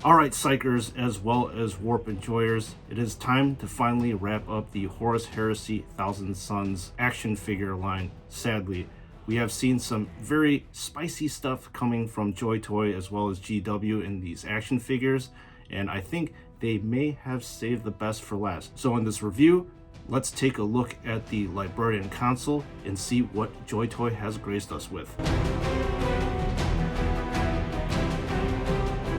Alright, Psychers, as well as Warp enjoyers, it is time to finally wrap up the Horus Heresy Thousand Sons action figure line. Sadly, we have seen some very spicy stuff coming from JoyToy as well as GW in these action figures, and I think they may have saved the best for last. So in this review, let's take a look at the Librarian Consul and see what JoyToy has graced us with.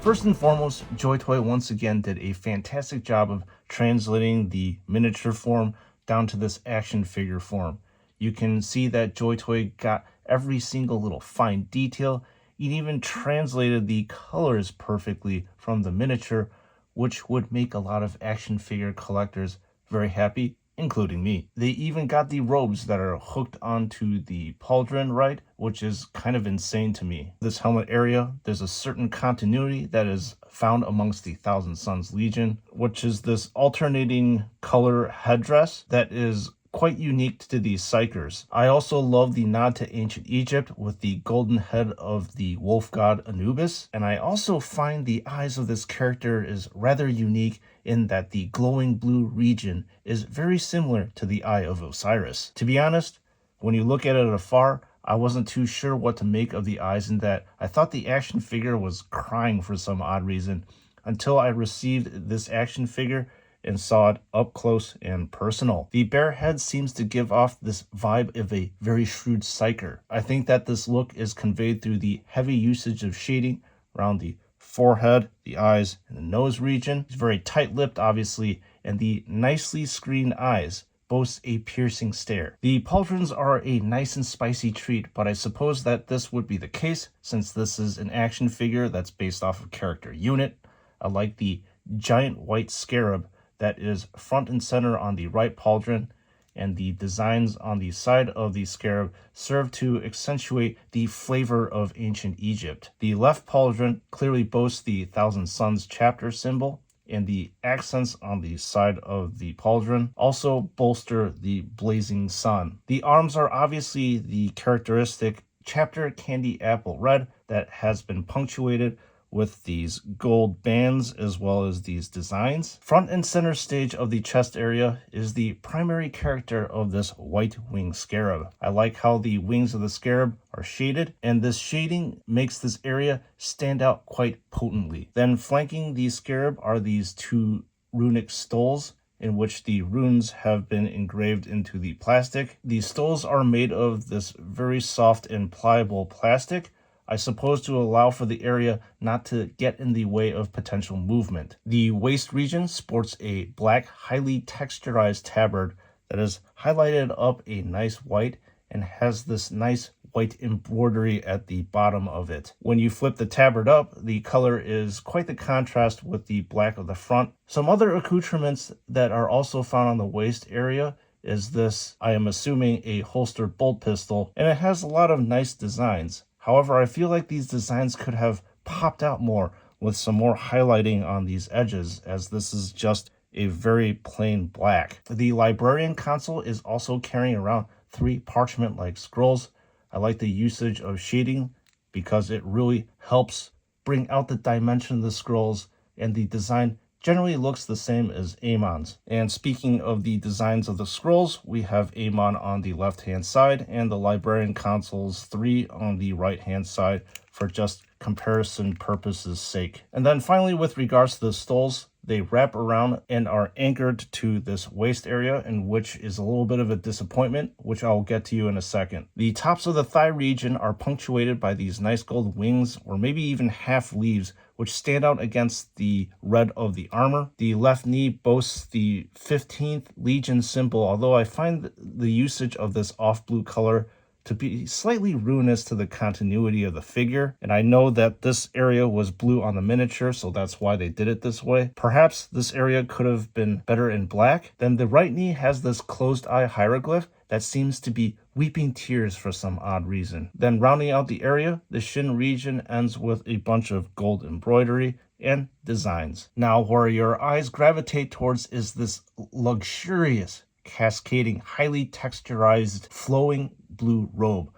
First and foremost, JoyToy once again did a fantastic job of translating the miniature form down to this action figure form. You can see that JoyToy got every single little fine detail. It even translated the colors perfectly from the miniature, which would make a lot of action figure collectors very happy, including me. They even got the robes that are hooked onto the pauldron, right? Which is kind of insane to me. This helmet area, there's a certain continuity that is found amongst the Thousand Sons Legion, which is this alternating color headdress that is quite unique to these Psychers. I also love the nod to ancient Egypt with the golden head of the wolf god Anubis, and I also find the eyes of this character is rather unique in that the glowing blue region is very similar to the eye of Osiris. To be honest, when you look at it afar, I wasn't too sure what to make of the eyes, in that I thought the action figure was crying for some odd reason, until I received this action figure and saw it up close and personal. The bare head seems to give off this vibe of a very shrewd psyker. I think that this look is conveyed through the heavy usage of shading around the forehead, the eyes, and the nose region. It's very tight-lipped, obviously, and the nicely screened eyes boasts a piercing stare. The pauldrons are a nice and spicy treat, but I suppose that this would be the case since this is an action figure that's based off of character unit. I like the giant white scarab that is front and center on the right pauldron, and the designs on the side of the scarab serve to accentuate the flavor of ancient Egypt. The left pauldron clearly boasts the Thousand Sons chapter symbol, and the accents on the side of the pauldron also bolster the blazing sun. The arms are obviously the characteristic chapter candy apple red that has been punctuated with these gold bands as well as these designs. Front and center stage of the chest area is the primary character of this white wing scarab. I like how the wings of the scarab are shaded, and this shading makes this area stand out quite potently. Then flanking the scarab are these two runic stoles in which the runes have been engraved into the plastic. The stoles are made of this very soft and pliable plastic, I suppose to allow for the area not to get in the way of potential movement. The waist region sports a black, highly texturized tabard that is highlighted up a nice white and has this nice white embroidery at the bottom of it. When you flip the tabard up, the color is quite the contrast with the black of the front. Some other accoutrements that are also found on the waist area is this, I am assuming, a holstered bolt pistol, and it has a lot of nice designs. However, I feel like these designs could have popped out more with some more highlighting on these edges, as this is just a very plain black. The Librarian Consul is also carrying around 3 parchment-like scrolls. I like the usage of shading because it really helps bring out the dimension of the scrolls, and the design generally looks the same as Amon's. And speaking of the designs of the scrolls, we have Amon on the left-hand side and the Librarian Consul's 3 on the right-hand side for just comparison purposes sake. And then finally, with regards to the stoles, they wrap around and are anchored to this waist area, in which is a little bit of a disappointment, which I'll get to you in a second. The tops of the thigh region are punctuated by these nice gold wings, or maybe even half leaves, which stand out against the red of the armor. The left knee boasts the 15th Legion symbol, although I find the usage of this off-blue color to be slightly ruinous to the continuity of the figure, and I know that this area was blue on the miniature, so that's why they did it this way. Perhaps this area could have been better in black. Then the right knee has this closed eye hieroglyph that seems to be weeping tears for some odd reason. Then rounding out the area, the shin region ends with a bunch of gold embroidery and designs. Now, where your eyes gravitate towards is this luxurious, cascading, highly texturized, flowing blue robe.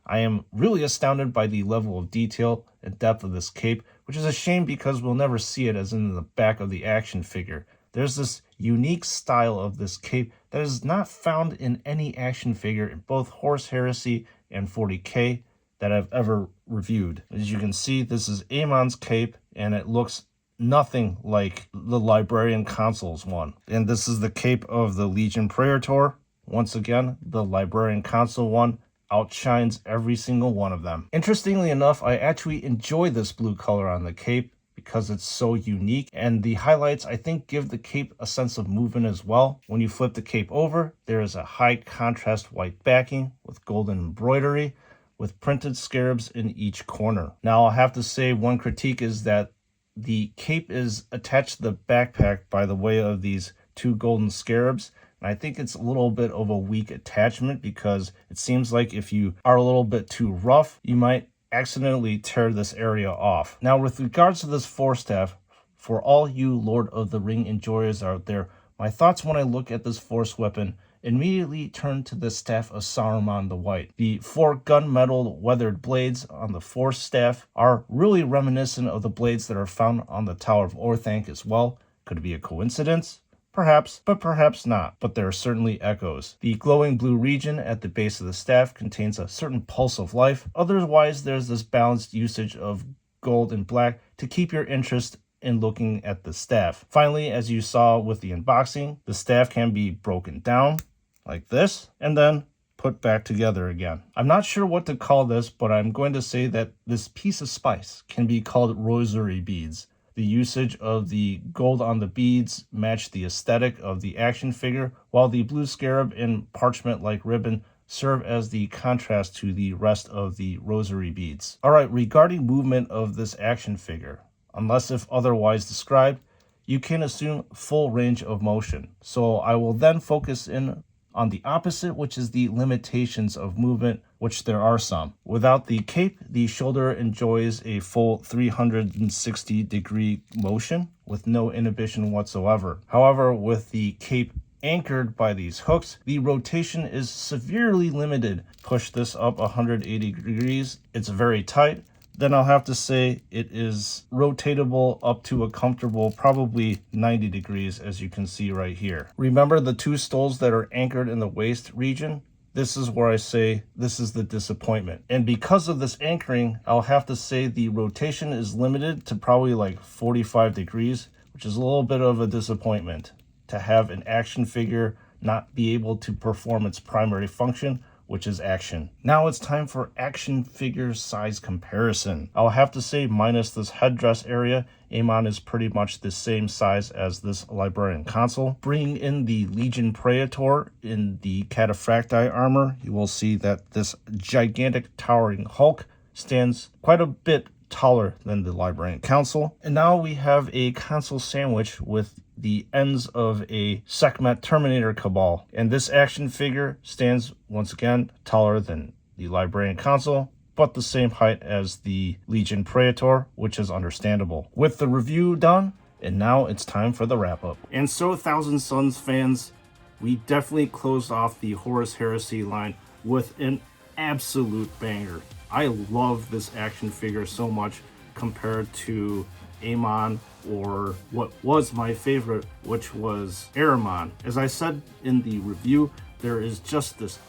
I am really astounded by the level of detail and depth of this cape, which is a shame because we'll never see it as in the back of the action figure. There's this unique style of this cape that is not found in any action figure in both Horus Heresy and 40K that I've ever reviewed. As you can see, this is Amon's cape, and it looks nothing like the Librarian Consul's one. And this is the cape of the Legion Praetor. Once again, the Librarian Consul one outshines every single one of them. Interestingly enough, I actually enjoy this blue color on the cape because it's so unique, and the highlights I think give the cape a sense of movement as well. When you flip the cape over, there is a high contrast white backing with golden embroidery with printed scarabs in each corner. Now I'll have to say one critique is that the cape is attached to the backpack by the way of these two golden scarabs. And I think it's a little bit of a weak attachment because it seems like if you are a little bit too rough, you might accidentally tear this area off. Now with regards to this force staff, for all you Lord of the Ring enjoyers out there, my thoughts when I look at this force weapon immediately turn to the staff of Saruman the White. The 4 gunmetal weathered blades on the force staff are really reminiscent of the blades that are found on the Tower of Orthanc as well. Could it be a coincidence? Perhaps, but perhaps not, but there are certainly echoes. The glowing blue region at the base of the staff contains a certain pulse of life. Otherwise, there's this balanced usage of gold and black to keep your interest in looking at the staff. Finally, as you saw with the unboxing, the staff can be broken down like this and then put back together again. I'm not sure what to call this, but I'm going to say that this piece of spice can be called rosary beads. The usage of the gold on the beads matched the aesthetic of the action figure, while the blue scarab and parchment-like ribbon serve as the contrast to the rest of the rosary beads. Alright, regarding movement of this action figure, unless if otherwise described, you can assume full range of motion. So I will then focus in on the opposite, which is the limitations of movement, which there are some. Without the cape, the shoulder enjoys a full 360-degree motion with no inhibition whatsoever. However, with the cape anchored by these hooks, the rotation is severely limited. Push this up 180 degrees, it's very tight. Then I'll have to say it is rotatable up to a comfortable probably 90 degrees, as you can see right here. Remember the 2 stoles that are anchored in the waist region? This is where I say this is the disappointment. And because of this anchoring, I'll have to say the rotation is limited to probably like 45 degrees, which is a little bit of a disappointment to have an action figure not be able to perform its primary function, which is action. Now it's time for action figure size comparison. I'll have to say minus this headdress area, Amon is pretty much the same size as this Librarian Consul. Bringing in the Legion Praetor in the Cataphracti armor, you will see that this gigantic towering Hulk stands quite a bit taller than the Librarian Consul. And now we have a Consul sandwich with the ends of a Sekhmet Terminator Cabal. And this action figure stands, once again, taller than the Librarian Consul, but the same height as the Legion Praetor, which is understandable. With the review done, and now it's time for the wrap-up. And so, Thousand Sons fans, we definitely closed off the Horus Heresy line with an absolute banger. I love this action figure so much compared to Amon or what was my favorite, which was Ahriman. As I said in the review, there is just this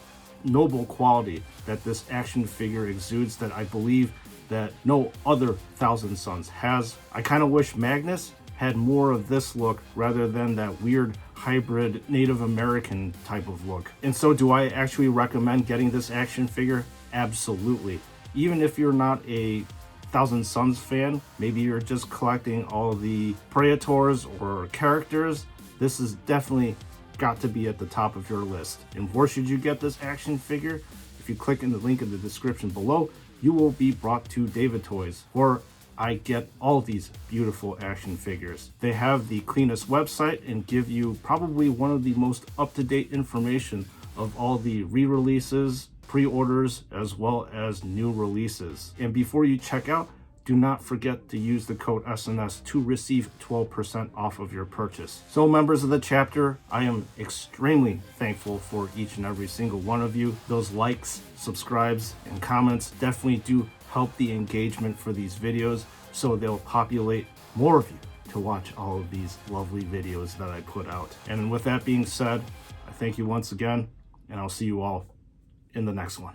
noble quality that this action figure exudes that I believe that no other Thousand Sons has. I kind of wish Magnus had more of this look rather than that weird hybrid Native American type of look. And so do I actually recommend getting this action figure? Absolutely. Even if you're not a Thousand Sons fan, maybe you're just collecting all the Praetors or characters, this is definitely got to be at the top of your list. And where should you get this action figure? If you click in the link in the description below, you will be brought to David Toys, where I get all these beautiful action figures. They have the cleanest website and give you probably one of the most up-to-date information of all the re-releases, pre-orders, as well as new releases. And before you check out, do not forget to use the code SNS to receive 12% off of your purchase. So members of the chapter, I am extremely thankful for each and every single one of you. Those likes, subscribes, and comments definitely do help the engagement for these videos. so they'll populate more of you to watch all of these lovely videos that I put out. And with that being said, I thank you once again, and I'll see you all in the next one.